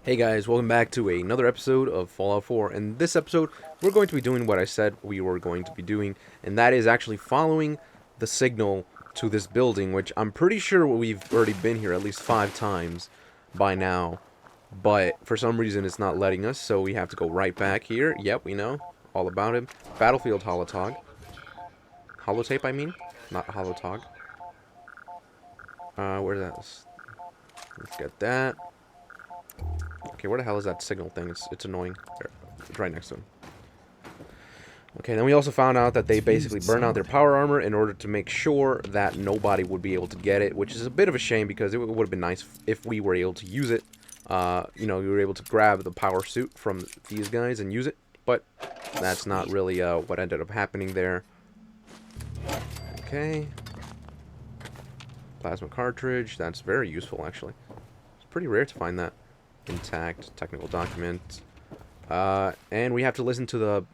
Hey guys, welcome back to another episode of Fallout 4. In this episode, we're going to be doing what I said we were going to be doing, and that is actually following the signal to this building, which I'm pretty sure we've already been here at least 5 times by now, but for some reason it's not letting us, so we have to go right back here. Yep, we know all about him. Battlefield Holotog. Holotape, I mean? Not Holotog. Where's that? Let's get that. Okay, where the hell is that signal thing? It's annoying. There, it's right next to him. Okay, then we also found out that they basically burn out their power armor in order to make sure that nobody would be able to get it, which is a bit of a shame because it would have been nice if we were able to use it. You know, we were able to grab the power suit from these guys and use it, but that's not really what ended up happening there. Okay. Plasma cartridge. That's very useful, actually. It's pretty rare to find that intact. Technical document. And we have to listen to the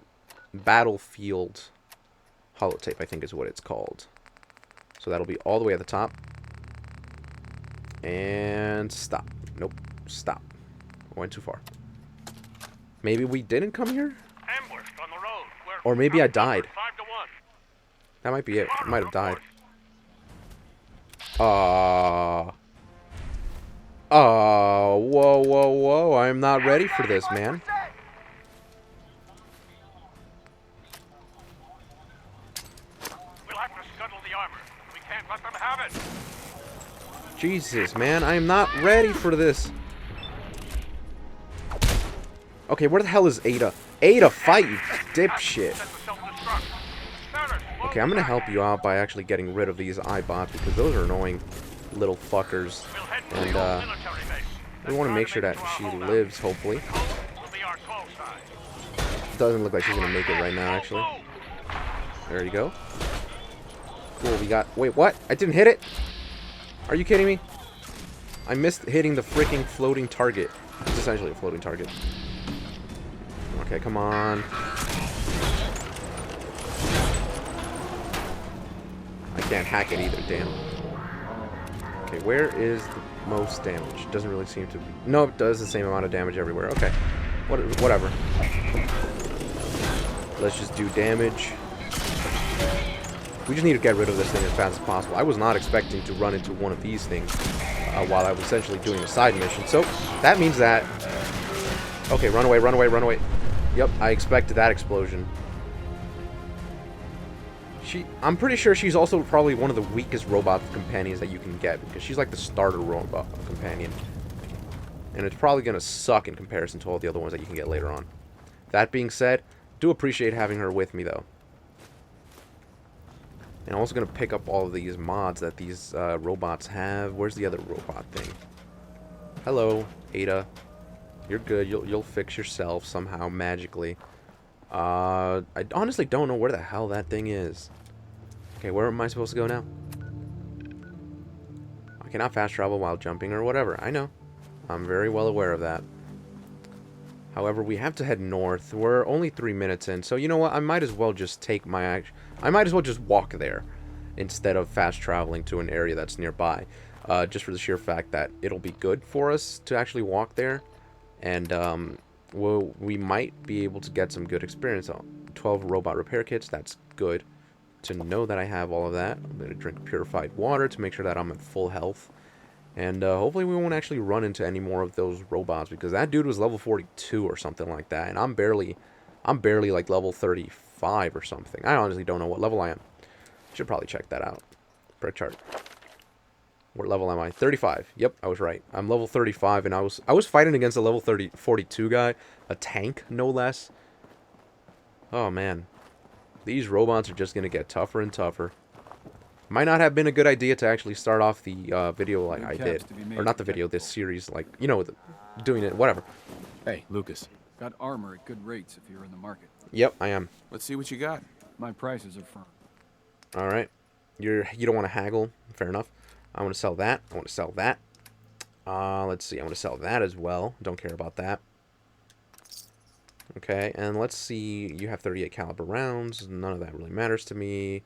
Battlefield holotape, I think is what it's called. So that'll be all the way at the top. And stop. Nope. Stop. I went too far. Maybe we didn't come here? Ambushed on the road. Or maybe I died. 5 to 1. That might be it. I might have died. Whoa, whoa, whoa. I'm not ready for this, man. We'll have to scuttle the armor. We can't let them have it. Jesus, man. I am not ready for this. Okay, where the hell is Ada? Ada, fight, you dipshit. Okay, I'm gonna help you out by actually getting rid of these iBots because those are annoying little fuckers. And, we want to make sure that she lives, hopefully. Doesn't look like she's gonna make it right now, actually. There you go. Cool, we got... Wait, what? I didn't hit it? Are you kidding me? I missed hitting the freaking floating target. It's essentially a floating target. Okay, come on. I can't hack it either, damn. Okay, where is the most damage? Doesn't really seem to be... No, it does the same amount of damage everywhere. Okay. Whatever. Let's just do damage. We just need to get rid of this thing as fast as possible. I was not expecting to run into one of these things while I was essentially doing a side mission. So, that means that... Okay, run away, run away, run away. Yep, I expected that explosion. I'm pretty sure she's also probably one of the weakest robot companions that you can get, because she's like the starter robot companion. And it's probably going to suck in comparison to all the other ones that you can get later on. That being said, do appreciate having her with me, though. And I'm also going to pick up all of these mods that these robots have. Where's the other robot thing? Hello, Ada. You're good. You'll fix yourself somehow, magically. I honestly don't know where the hell that thing is. Okay, where am I supposed to go now? I cannot fast travel while jumping or whatever. I know. I'm very well aware of that. However, we have to head north. We're only 3 minutes in, so you know what? I might as well just take my action. I might as well just walk there instead of fast traveling to an area that's nearby. Just for the sheer fact that it'll be good for us to actually walk there. And, we might be able to get some good experience on 12 robot repair kits. That's good to know that I have all of that. I'm going to drink purified water to make sure that I'm at full health. And hopefully we won't actually run into any more of those robots, because that dude was level 42 or something like that. And I'm barely like level 35 or something. I honestly don't know what level I am. Should probably check that out. Brick chart. What level am I? 35. Yep, I was right. I'm level 35, and I was fighting against a level 42 guy, a tank no less. Oh man, these robots are just gonna get tougher and tougher. Might not have been a good idea to actually start off the video like I did, or not the video, this series, like, you know, doing it, whatever. Hey, Lucas. Got armor at good rates if you're in the market. Yep, I am. Let's see what you got. My prices are firm. All right, you don't want to haggle. Fair enough. I want to sell that. I want to sell that. Let's see. I want to sell that as well. Don't care about that. Okay, and let's see. You have 38 caliber rounds. None of that really matters to me.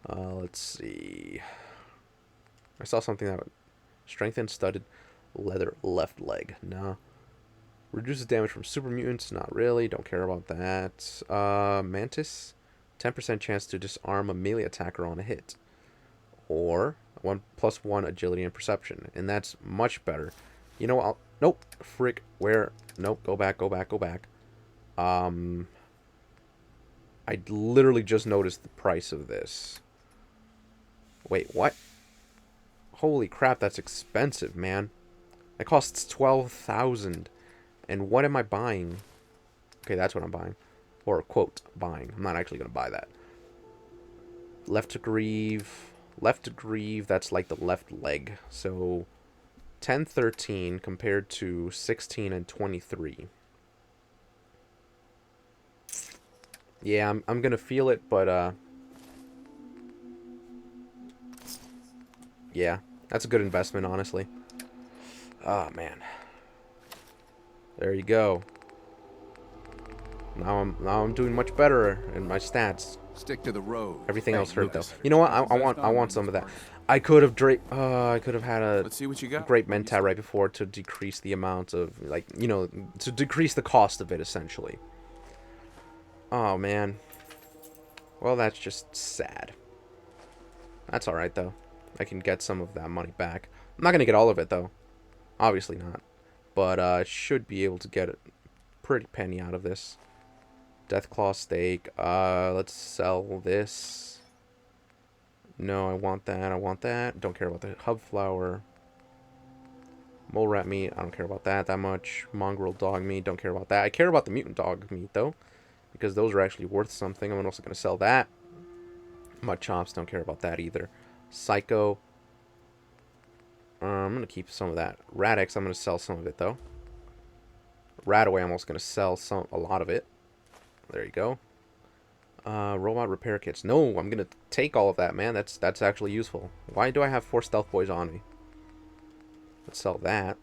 Let's see. I saw something that would strengthen studded leather left leg. No. Reduces damage from super mutants. Not really. Don't care about that. Mantis. 10% chance to disarm a melee attacker on a hit. Or 1+1 agility and perception. And that's much better. You know, I'll... Nope. Frick. Where? Nope. Go back, go back, go back. I literally just noticed the price of this. Wait, what? Holy crap, that's expensive, man. That costs 12,000. And what am I buying? Okay, that's what I'm buying. Or, quote, buying. I'm not actually going to buy that. Left to grieve. Left to grieve, that's like the left leg. So, 10, 13 compared to 16 and 23. Yeah, I'm going to feel it, but, yeah, that's a good investment, honestly. Oh, man. There you go. Now I'm doing much better in my stats. Stick to the road. Everything else hurt Lucas. though. You know what? I want some of that. I could have had a Let's see what you got. great mentat right before to decrease the amount of, like, you know, to decrease the cost of it essentially. Oh man. Well, that's just sad. That's all right though. I can get some of that money back. I'm not gonna get all of it though. Obviously not. But I should be able to get a pretty penny out of this. Deathclaw steak. Let's sell this. No, I want that. I want that. Don't care about the hub flower. Mole rat meat. I don't care about that much. Mongrel dog meat. Don't care about that. I care about the mutant dog meat though, because those are actually worth something. I'm also gonna sell that. Mud chops. Don't care about that either. Psycho. I'm gonna keep some of that. Radix. I'm gonna sell some of it though. Radaway. I'm also gonna sell a lot of it. There you go. Robot repair kits. No, I'm gonna take all of that, man. That's actually useful. Why do I have 4 stealth boys on me? Let's sell that.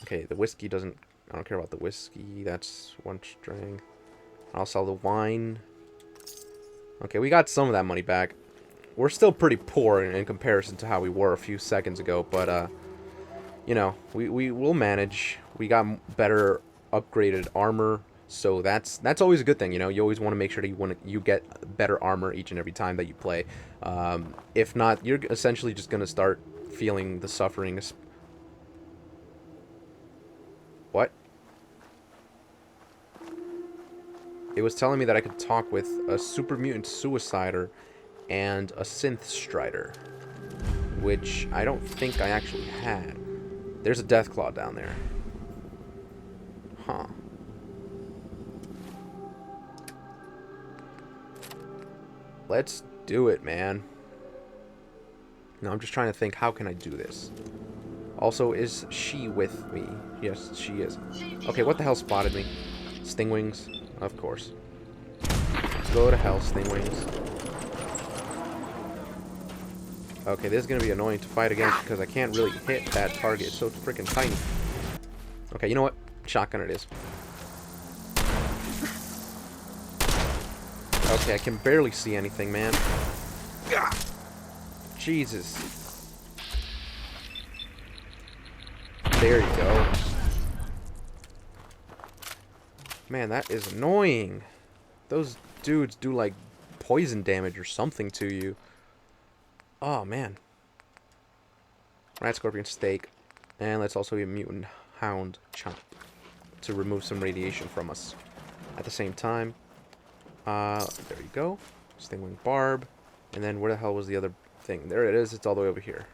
Okay, the whiskey doesn't... I don't care about the whiskey. That's 1 string. I'll sell the wine. Okay, we got some of that money back. We're still pretty poor in comparison to how we were a few seconds ago, but, you know, we will manage. We got better upgraded armor, so that's always a good thing. You know, you always want to make sure that you get better armor each and every time that you play. If not, you're essentially just gonna start feeling the suffering. What? It was telling me that I could talk with a super mutant suicider and a synth strider, which I don't think I actually had. There's a Deathclaw down there. Huh. Let's do it, man. Now I'm just trying to think, how can I do this? Also, is she with me? Yes, she is. Okay, what the hell spotted me? Stingwings? Of course. Go to hell, Stingwings. Okay, this is going to be annoying to fight against because I can't really hit that target. It's so freaking tiny. Okay, you know what? Shotgun it is. Okay, I can barely see anything, man. Jesus. There you go. Man, that is annoying. Those dudes do, like, poison damage or something to you. Oh, man. Rat Scorpion Steak. And let's also eat a Mutant Hound Chomp to remove some radiation from us. At the same time, there you go. Stingwing Barb. And then where the hell was the other thing? There it is. It's all the way over here.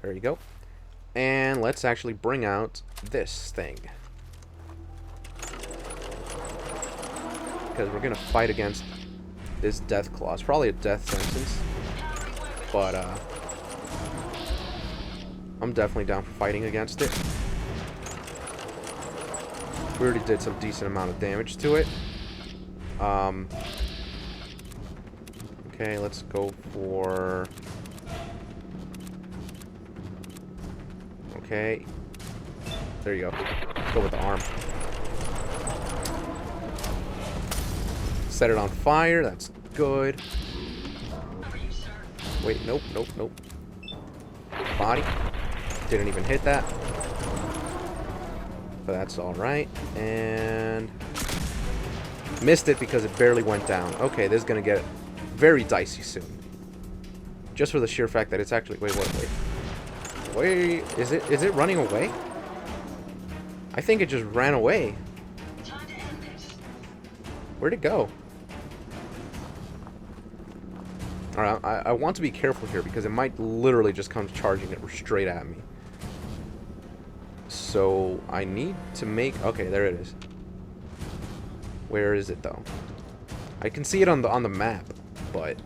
There you go. And let's actually bring out this thing. Because we're going to fight against this Deathclaw. It's probably a death sentence. But, I'm definitely down for fighting against it. We already did some decent amount of damage to it. Okay, let's go for... Okay. There you go. Let's go with the arm. Set it on fire. That's good. Wait, nope, nope, nope. Body. Didn't even hit that. But that's alright. And missed it because it barely went down. Okay, this is going to get very dicey soon. Just for the sheer fact that it's actually... Wait. Wait, is it running away? I think it just ran away. Where'd it go? Alright, I want to be careful here because it might literally just come charging it straight at me. So, I need to make... Okay, there it is. Where is it, though? I can see it on the map, but...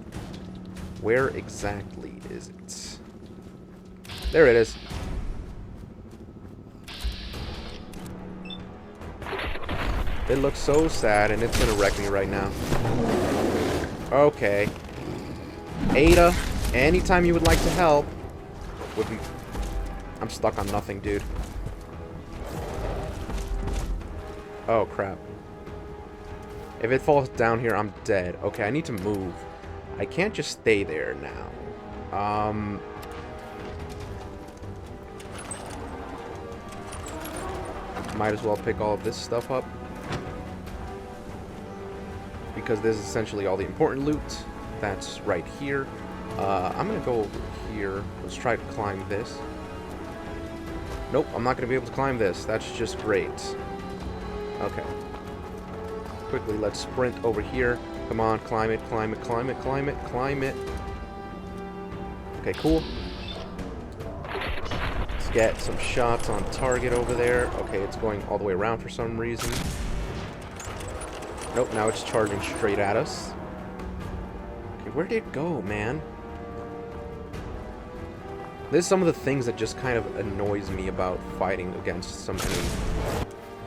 Where exactly is it? There it is. It looks so sad, and it's gonna wreck me right now. Okay. Ada, anytime you would like to help, would be... I'm stuck on nothing, dude. Oh, crap. If it falls down here, I'm dead. Okay, I need to move. I can't just stay there now. Might as well pick all of this stuff up. Because this is essentially all the important loot. That's right here. I'm going to go over here. Let's try to climb this. Nope, I'm not going to be able to climb this. That's just great. Okay. Quickly, let's sprint over here. Come on, climb it, climb it, climb it, climb it, climb it. Okay, cool. Let's get some shots on target over there. Okay, it's going all the way around for some reason. Nope, now it's charging straight at us. Okay, where did it go, man? This is some of the things that just kind of annoys me about fighting against some enemies.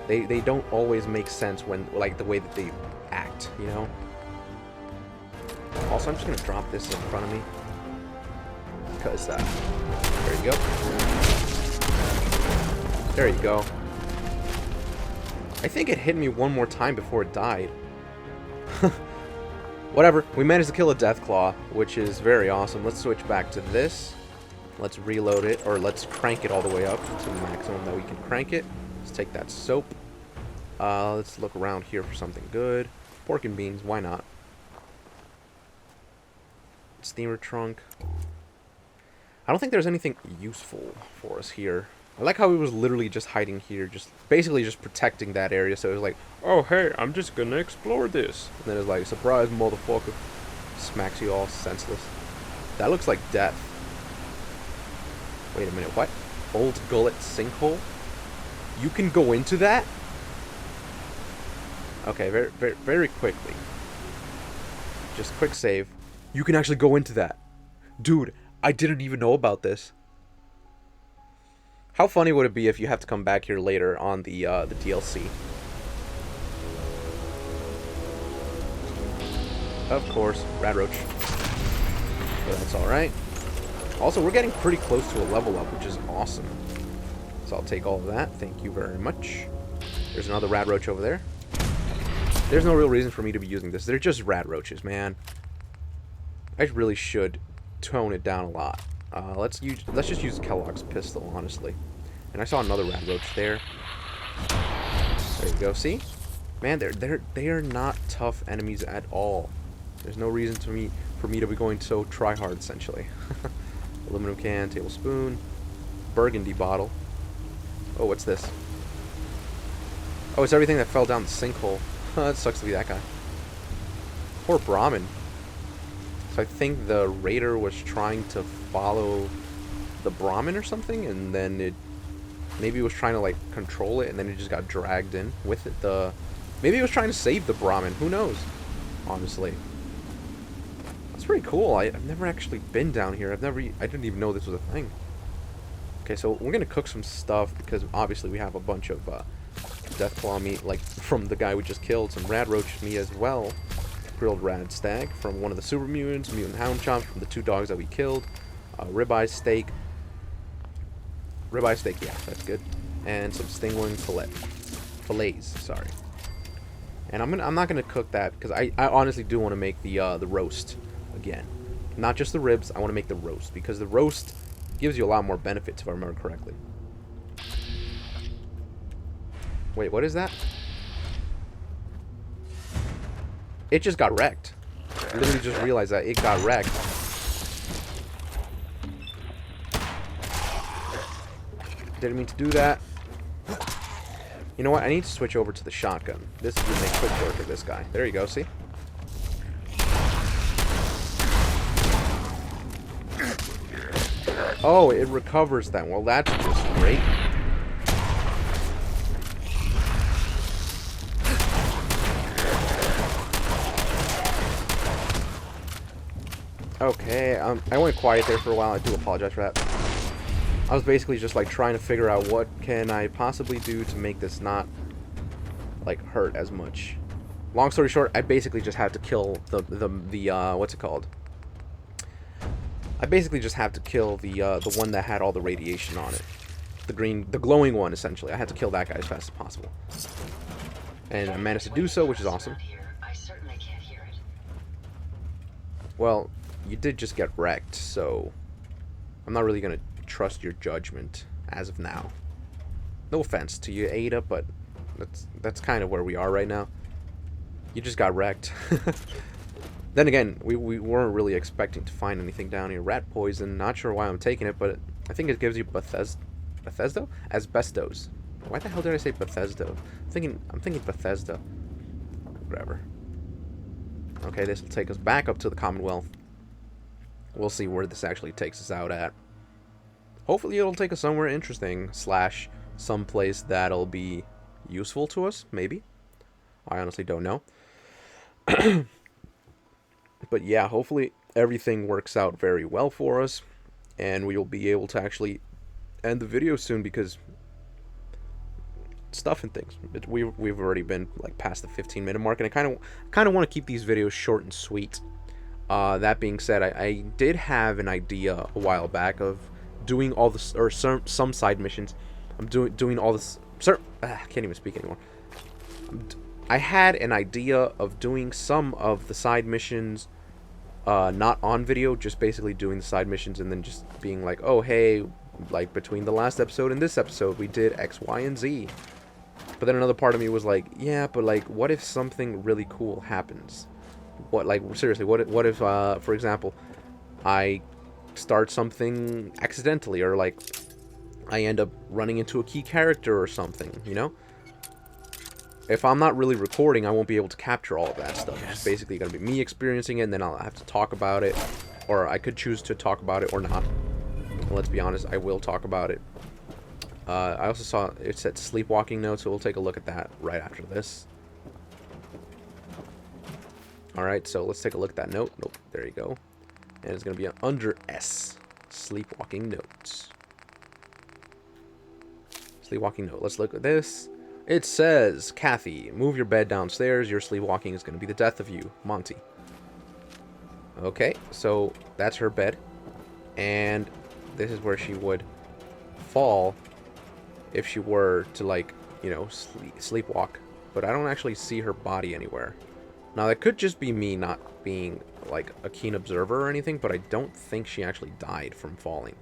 They don't always make sense when, like, the way that they act, you know? Also, I'm just going to drop this in front of me. Because, there you go. There you go. I think it hit me one more time before it died. Whatever. We managed to kill a Deathclaw, which is very awesome. Let's switch back to this. Let's reload it, or let's crank it all the way up to the maximum that we can crank it. Let's take that soap. Let's look around here for something good. Pork and beans, why not? Steamer trunk. I don't think there's anything useful for us here. I like how he was literally just hiding here, just basically just protecting that area. So it was like, oh hey, I'm just gonna explore this. And then it's like, surprise, motherfucker. Smacks you all senseless. That looks like death. Wait a minute, what? Old Gullet Sinkhole? You can go into that? Okay, very quickly. Just quick save. You can actually go into that. Dude, I didn't even know about this. How funny would it be if you have to come back here later on the DLC? Of course, Rad Roach. But that's alright. Also, we're getting pretty close to a level up, which is awesome. So I'll take all of that. Thank you very much. There's another Rad Roach over there. There's no real reason for me to be using this. They're just Rad Roaches, man. I really should tone it down a lot. Let's just use Kellogg's pistol, honestly. And I saw another Rad Roach there. There you go. See, man, they are not tough enemies at all. There's no reason for me to be going so try hard, essentially. Aluminum can, tablespoon, burgundy bottle. Oh, what's this? Oh, it's everything that fell down the sinkhole. That sucks to be that guy. Poor Brahmin. So I think the raider was trying to follow the Brahmin or something, and then it maybe it was trying to like control it, and then it just got dragged in with it. Maybe it was trying to save the Brahmin. Who knows? Honestly, that's pretty cool. I've never actually been down here. I didn't even know this was a thing. Okay, so we're gonna cook some stuff because obviously we have a bunch of Deathclaw meat, like from the guy we just killed. Some Rad Roach meat as well. Grilled Rad Stag from one of the Super Mutants, Mutant Hound Chomp from the 2 dogs that we killed, ribeye steak, yeah, that's good, and some stingwing fillets, sorry. And I'm not gonna cook that because I honestly do want to make the roast again, not just the ribs. I want to make the roast because the roast gives you a lot more benefits, if I remember correctly. Wait, what is that? It just got wrecked. I literally just realized that it got wrecked. Didn't mean to do that. You know what? I need to switch over to the shotgun. This is going to make quick work of this guy. There you go, see? Oh, it recovers then. Well, that's just great. Okay, I went quiet there for a while. I do apologize for that. I was basically just like trying to figure out what can I possibly do to make this not like hurt as much. Long story short, I basically just have to kill the what's it called? I basically just have to kill the one that had all the radiation on it. The glowing one, essentially. I had to kill that guy as fast as possible. And I managed to do so, which is awesome. Well, you did just get wrecked, so I'm not really going to trust your judgment as of now. No offense to you, Ada, but that's kind of where we are right now. You just got wrecked. Then again, we weren't really expecting to find anything down here. Rat poison, not sure why I'm taking it, but I think it gives you Bethesda? Asbestos. Why the hell did I say Bethesda? I'm thinking Bethesda. Whatever. Okay, this will take us back up to the Commonwealth. We'll see where this actually takes us out at. Hopefully it'll take us somewhere interesting, / someplace that'll be useful to us, maybe. I honestly don't know. But yeah, hopefully everything works out very well for us, and we will be able to actually end the video soon, because stuff and things. We've already been like past the 15-minute mark, and I kind of want to keep these videos short and sweet. That being said, I did have an idea a while back of doing all this, or some side missions. I'm doing all this. I can't even speak anymore. I had an idea of doing some of the side missions not on video, just basically doing the side missions and then just being like, oh hey, like between the last episode and this episode we did X, Y, and Z. But then another part of me was like, yeah, but like what if something really cool happens? What, like, seriously, what if for example, I start something accidentally, or like I end up running into a key character or something, you know? If I'm not really recording, I won't be able to capture all of that stuff. Yes. It's basically going to be me experiencing it, and then I'll have to talk about it. Or I could choose to talk about it or not. Well, let's be honest, I will talk about it. I also saw it said sleepwalking notes, so we'll take a look at that right after this. Alright, so let's take a look at that note. Nope, there you go. And it's going to be under S. Sleepwalking notes. Sleepwalking note. Let's look at this. It says, Kathy, move your bed downstairs. Your sleepwalking is going to be the death of you, Monty. Okay, so that's her bed. And this is where she would fall if she were to, like, you know, sleepwalk. But I don't actually see her body anywhere. Now, that could just be me not being, like, a keen observer or anything, but I don't think she actually died from falling.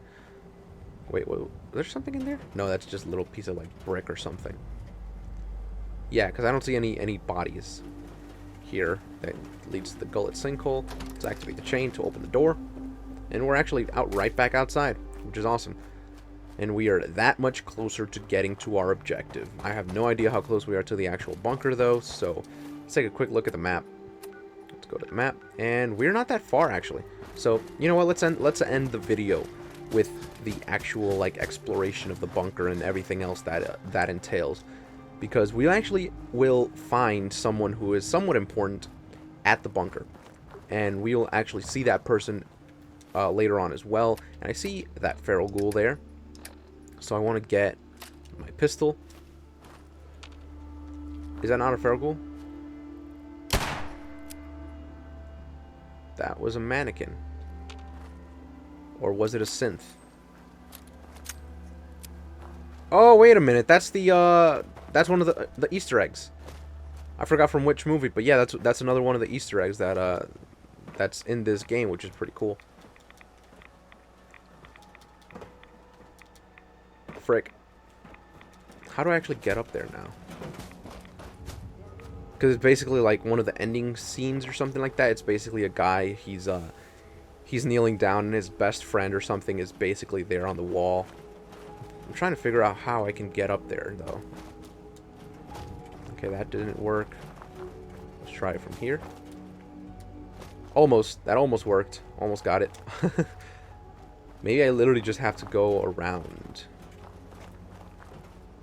Wait, there's something in there? No, that's just a little piece of, like, brick or something. Yeah, because I don't see any bodies here. That leads to the gullet sinkhole. Let's activate the chain to open the door. And we're actually right back outside, which is awesome. And we are that much closer to getting to our objective. I have no idea how close we are to the actual bunker, though, so let's take a quick look at the map. Let's go to the map, and we're not that far, actually. So, you know what, let's end the video with the actual, like, exploration of the bunker and everything else that entails. Because we actually will find someone who is somewhat important at the bunker. And we will actually see that person later on as well. And I see that feral ghoul there. So I want to get my pistol. Is that not a feral ghoul? That was a mannequin. Or was it a synth? Oh, wait a minute. That's the, that's one of the Easter eggs. I forgot from which movie, but yeah, that's another one of the Easter eggs that that's in this game, which is pretty cool. frick. How do I actually get up there now? Because it's basically like one of the ending scenes or something like that. It's basically a guy, he's kneeling down and his best friend or something is basically there on the wall. I'm trying to figure out how I can get up there, though. Okay, that didn't work. Let's try it from here. Almost. That almost worked. Almost got it. Maybe I literally just have to go around.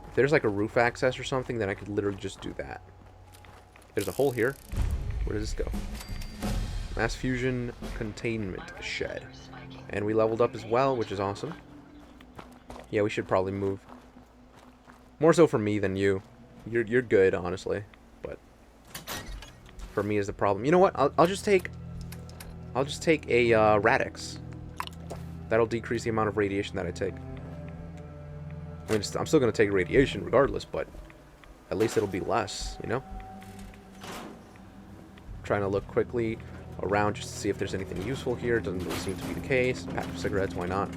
If there's like a roof access or something, then I could literally just do that. There's a hole here. Where does this go? Mass fusion containment shed. And we leveled up as well, which is awesome. Yeah, we should probably move. More so for me than you. You're good, honestly. But for me is the problem. You know what? I'll just take a Radix. That'll decrease the amount of radiation that I take. I mean, I'm still going to take radiation regardless, but at least it'll be less, you know? Trying to look quickly around just to see if there's anything useful here. Doesn't really seem to be the case. Pack of cigarettes, why not?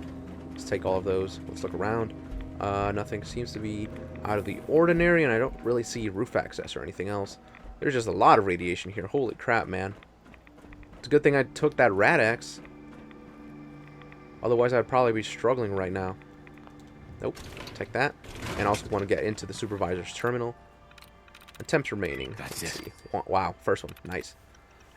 Let's take all of those. Let's look around. Nothing seems to be out of the ordinary, and I don't really see roof access or anything else. There's just a lot of radiation here. Holy crap, man. It's a good thing I took that Radix. Otherwise, I'd probably be struggling right now. Nope. Take that. And I also want to get into the supervisor's terminal. Attempts remaining. That's Let's it. see. Wow. First one. Nice.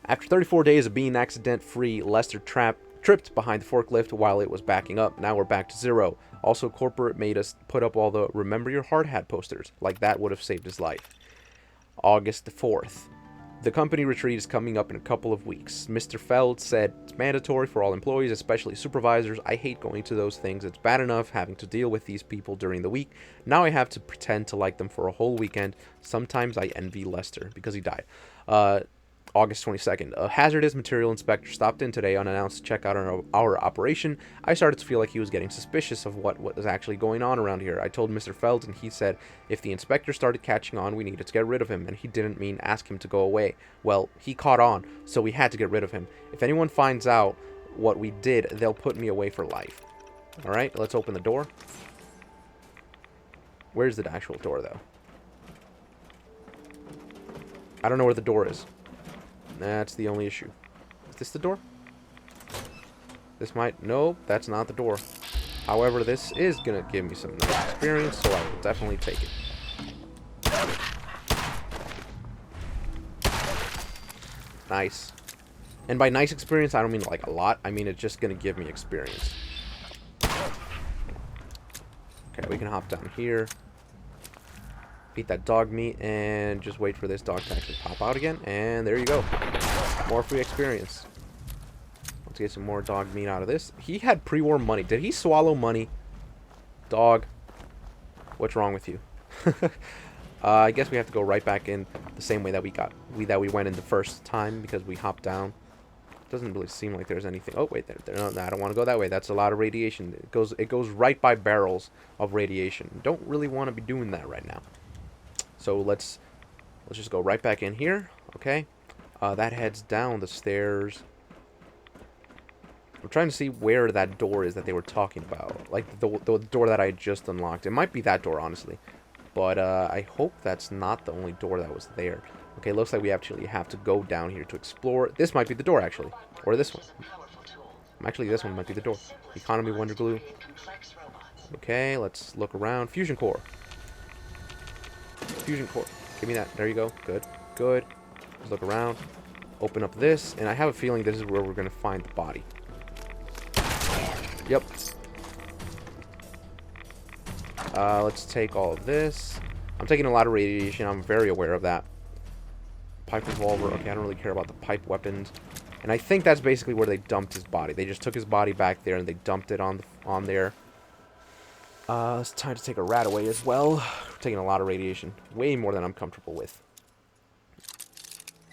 After 34 days of being accident-free, Lester tripped behind the forklift while it was backing up. Now we're back to 0. Also, corporate made us put up all the Remember Your Hard Hat posters. Like that would have saved his life. August the 4th. The company retreat is coming up in a couple of weeks. Mr. Feld said it's mandatory for all employees, especially supervisors. I hate going to those things. It's bad enough having to deal with these people during the week. Now I have to pretend to like them for a whole weekend. Sometimes I envy Lester because he died. August 22nd. A hazardous material inspector stopped in today unannounced to check out our operation. I started to feel like he was getting suspicious of what was actually going on around here. I told Mr. Feld, and he said if the inspector started catching on, we needed to get rid of him, and he didn't mean ask him to go away. Well, he caught on, so we had to get rid of him. If anyone finds out what we did, they'll put me away for life. Alright, let's open the door. Where's the actual door, though? I don't know where the door is. That's the only issue. Is this the door? This might... Nope, that's not the door. However, this is going to give me some nice experience, so I will definitely take it. Nice. And by nice experience, I don't mean like a lot. I mean it's just going to give me experience. Okay, we can hop down here. Eat that dog meat and just wait for this dog to actually pop out again. And there you go. More free experience. Let's get some more dog meat out of this. He had pre-war money. Did he swallow money? Dog. What's wrong with you? I guess we have to go right back in the same way that we went in the first time because we hopped down. Doesn't really seem like there's anything. Oh wait, no, I don't want to go that way. That's a lot of radiation. It goes right by barrels of radiation. Don't really want to be doing that right now. So let's just go right back in here. Okay, that heads down the stairs. I'm trying to see where that door is that they were talking about, like the door that I just unlocked. It might be that door, honestly, but I hope that's not the only door that was there. Okay, looks like we actually have to go down here to explore. This might be the door, actually, or this one. Actually, this one might be the door. Economy Wonder Glue. Okay, let's look around. Fusion core. Fusion core. Give me that. There you go. Good. Good. Let's look around. Open up this. And I have a feeling this is where we're going to find the body. Yep. Let's take all of this. I'm taking a lot of radiation. I'm very aware of that. Pipe revolver. Okay, I don't really care about the pipe weapons. And I think that's basically where they dumped his body. They just took his body back there and they dumped it on there. It's time to take a rat away as well. We're taking a lot of radiation. Way more than I'm comfortable with.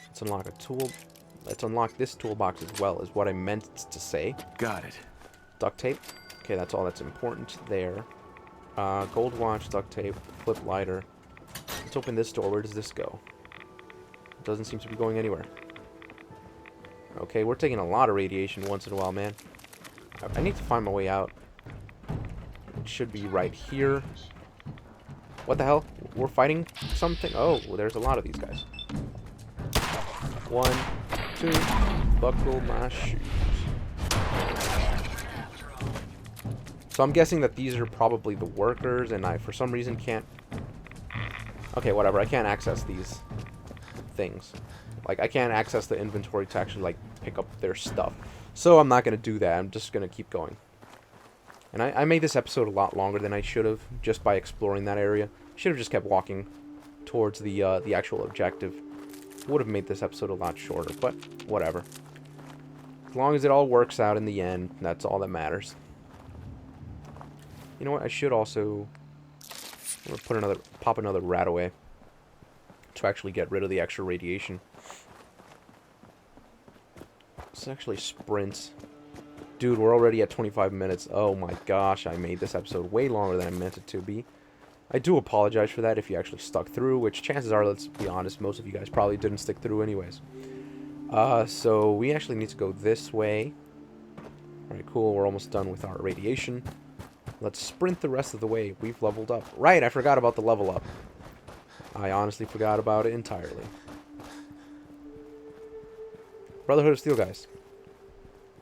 Let's unlock a tool. Let's unlock this toolbox as well, is what I meant to say. Got it. Duct tape. Okay, that's all that's important there. Gold watch, duct tape, flip lighter. Let's open this door. Where does this go? It doesn't seem to be going anywhere. Okay, we're taking a lot of radiation once in a while, man. I need to find my way out. It should be right here. What the hell? We're fighting something? Oh, well, there's a lot of these guys. 1, 2, buckle my shoes. So I'm guessing that these are probably the workers, and I, for some reason, can't... Okay, whatever. I can't access these things. Like, I can't access the inventory to actually, like, pick up their stuff. So I'm not going to do that. I'm just going to keep going. And I made this episode a lot longer than I should have, just by exploring that area. Should have just kept walking towards the actual objective. Would have made this episode a lot shorter, but whatever. As long as it all works out in the end, that's all that matters. You know what? I should also... I'm gonna pop another rat away to actually get rid of the extra radiation. Let's actually sprint. Dude, we're already at 25 minutes. Oh my gosh, I made this episode way longer than I meant it to be. I do apologize for that if you actually stuck through, which chances are, let's be honest, most of you guys probably didn't stick through anyways. So we actually need to go this way. Alright, cool, we're almost done with our radiation. Let's sprint the rest of the way. We've leveled up. Right, I forgot about the level up. I honestly forgot about it entirely. Brotherhood of Steel, guys.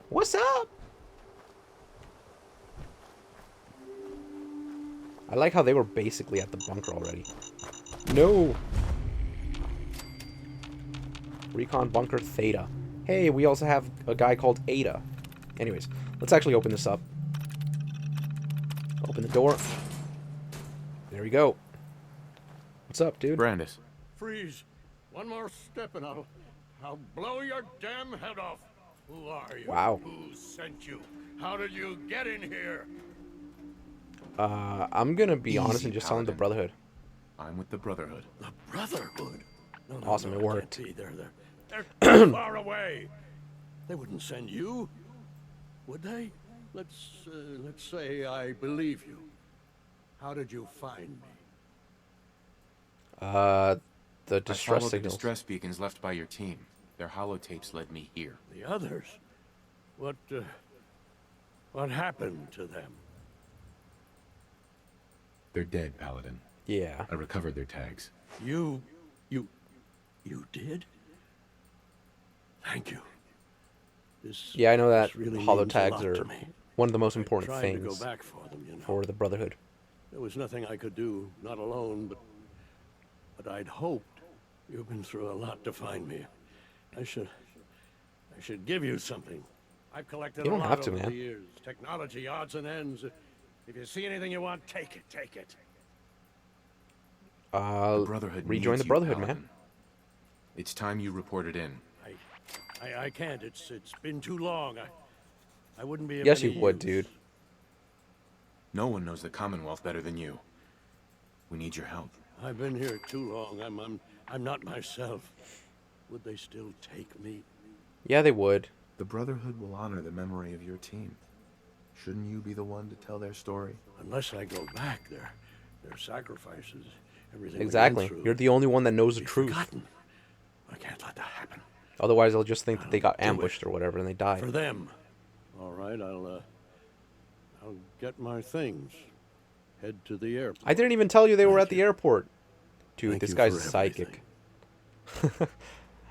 What's up? I like how they were basically at the bunker already. No! Recon Bunker Theta. Hey, we also have a guy called Ada. Anyways, let's actually open this up. Open the door. There we go. What's up, dude? Brandis. Freeze. One more step and I'll blow your damn head off. Who are you? Wow. Who sent you? How did you get in here? I'm gonna be honest and just tell him the Brotherhood. I'm with the Brotherhood. The Brotherhood? No, Awesome, it worked. Can't be. They're too far away. They wouldn't send you, would they? Let's say I believe you. How did you find me? The I distress followed the signals. distress beacons left by your team. Their holotapes led me here. The others? What happened to them? They're dead, Paladin. Yeah. I recovered their tags. You did? Thank you. This, Yeah, I know that this really holo means a tags lot are to me. one of the most I important tried things to go back for them, you know. for the Brotherhood. There was nothing I could do, not alone, but I'd hoped. You've been through a lot to find me. I should give you something. I've collected You don't a lot have to, over man. the years. Technology, odds and ends. If you see anything you want, take it, take it. The Brotherhood Rejoin needs the you, Brotherhood, man. Paladin. It's time you reported in. I can't. It's been too long. I wouldn't be. Of Yes, any you would, use. dude. No one knows the Commonwealth better than you. We need your help. I've been here too long. I'm not myself. Would they still take me? Yeah, they would. The Brotherhood will honor the memory of your team. Shouldn't you be the one to tell their story? Unless I go back, their sacrifices, everything. Exactly. We went through, You're the only one that knows the be truth. forgotten. I can't let that happen. Otherwise, they'll just think that they got do it. ambushed or whatever, and they died. For them. All right, I'll get my things. Head to the airport. I didn't even tell you they were Thank at the you. airport. Dude, Thank this you guy's for psychic. everything.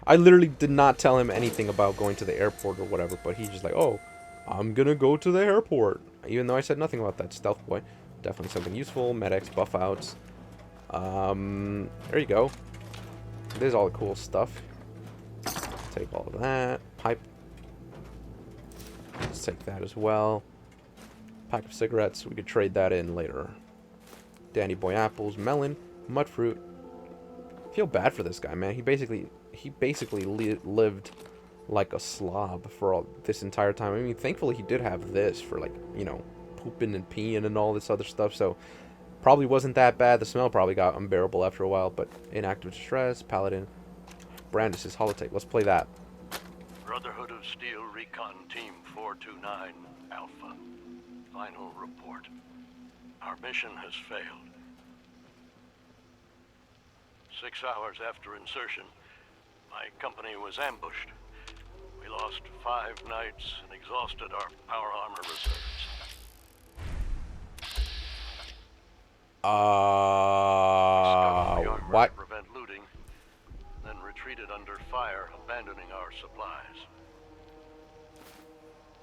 I literally did not tell him anything about going to the airport or whatever, but he's just like, oh, I'm gonna go to the airport. Even though I said nothing about that. Stealth boy. Definitely something useful. Medics, buff outs. There you go. There's all the cool stuff. Take all of that. Pipe. Let's take that as well. Pack of cigarettes. We could trade that in later. Danny boy apples, melon, mud fruit. Feel bad for this guy, man. He basically lived like a slob for all this entire time. I mean, thankfully he did have this for, like, you know, pooping and peeing and all this other stuff. So probably wasn't that bad. The smell probably got unbearable after a while. But inactive distress, Paladin Brandis' holotape. Let's play that. Brotherhood of Steel Recon Team 429 Alpha. Final report. Our mission has failed. 6 hours after insertion, my company was ambushed. We lost 5 knights and exhausted our power armor reserves. What? To prevent looting, then retreated under fire, abandoning our supplies.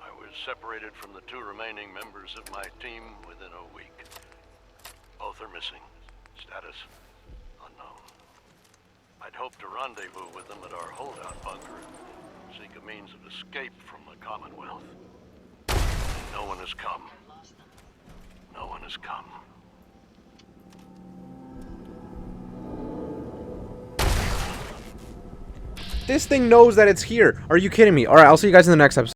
I was separated from the 2 remaining members of my team within a week. Both are missing. Status unknown. I'd hoped to rendezvous with them at our holdout bunker and seek a means of escape from the Commonwealth. No one has come. No one has come. This thing knows that it's here. Are you kidding me? All right, I'll see you guys in the next episode.